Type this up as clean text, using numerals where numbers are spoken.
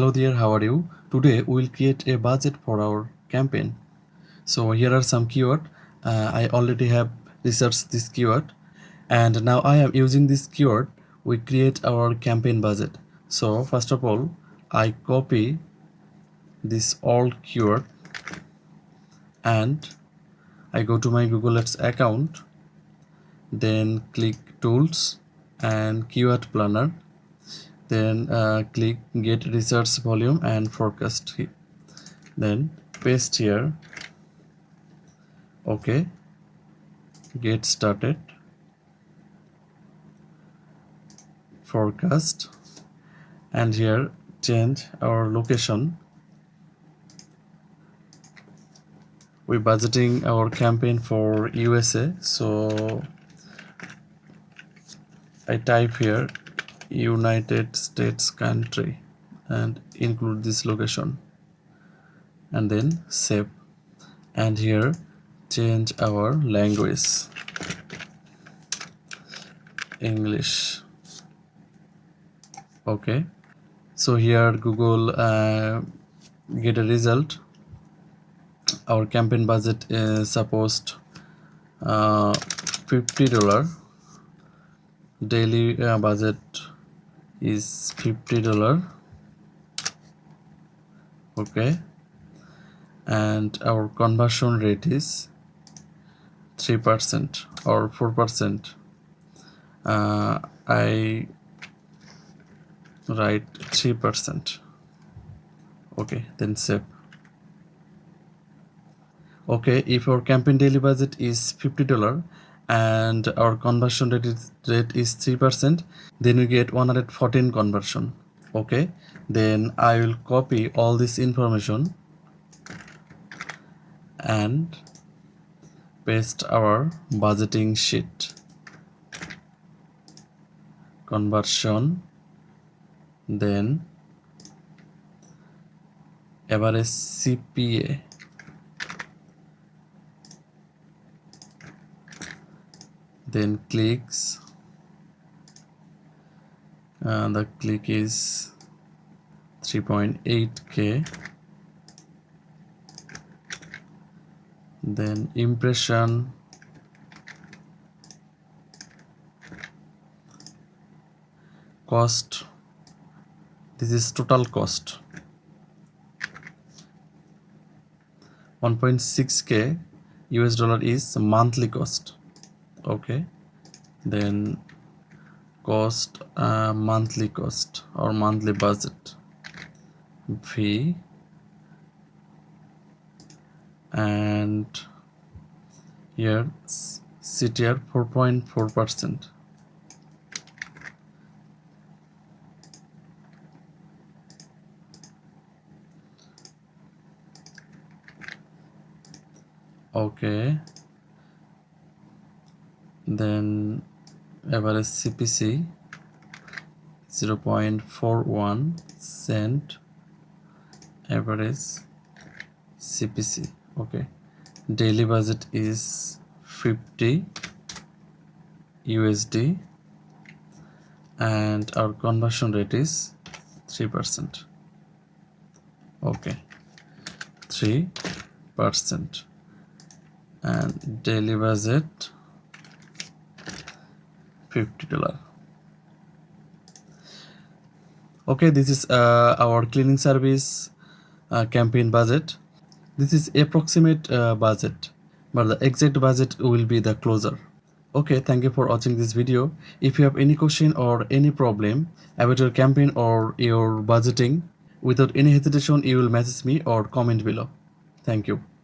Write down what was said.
Hello there, how are you? Today we will create a budget for our campaign. So here are some keyword. I already have researched this keyword and now I am using this keyword. We create our campaign budget. So first of all, I copy this all keyword and I go to my Google Ads account, then click tools and keyword planner, then click get research volume and forecast, then paste here. Okay, get started, forecast, and here change our location. We're budgeting our campaign for USA, so I type here United States country and include this location and then save, and here change our language, English. Okay, so here Google get a result. Our campaign budget is supposed $50. Daily budget is $50. Okay, and our conversion rate is 3% or 4%. I write 3%. Okay, then save. Okay, if our campaign daily budget is $50 and our conversion rate is 3%, then we get 114 conversion. Okay, then I will copy all this information and paste our budgeting sheet. Conversion, then average CPA, then clicks, the click is 3.8K, then impression, cost, this is total cost 1.6K US dollar is monthly cost. Okay, then cost, monthly cost or monthly budget V, and here CTR 4.4%. Okay, then average CPC 0.41 cent, average CPC. Okay, daily budget is 50 USD and our conversion rate is 3%. Okay, 3%, and daily budget $50. Okay, this is our cleaning service campaign budget. This is approximate budget, but the exact budget will be the closer. Okay, thank you for watching this video. If you have any question or any problem about your campaign or your budgeting, without any hesitation you will message me or comment below. Thank you.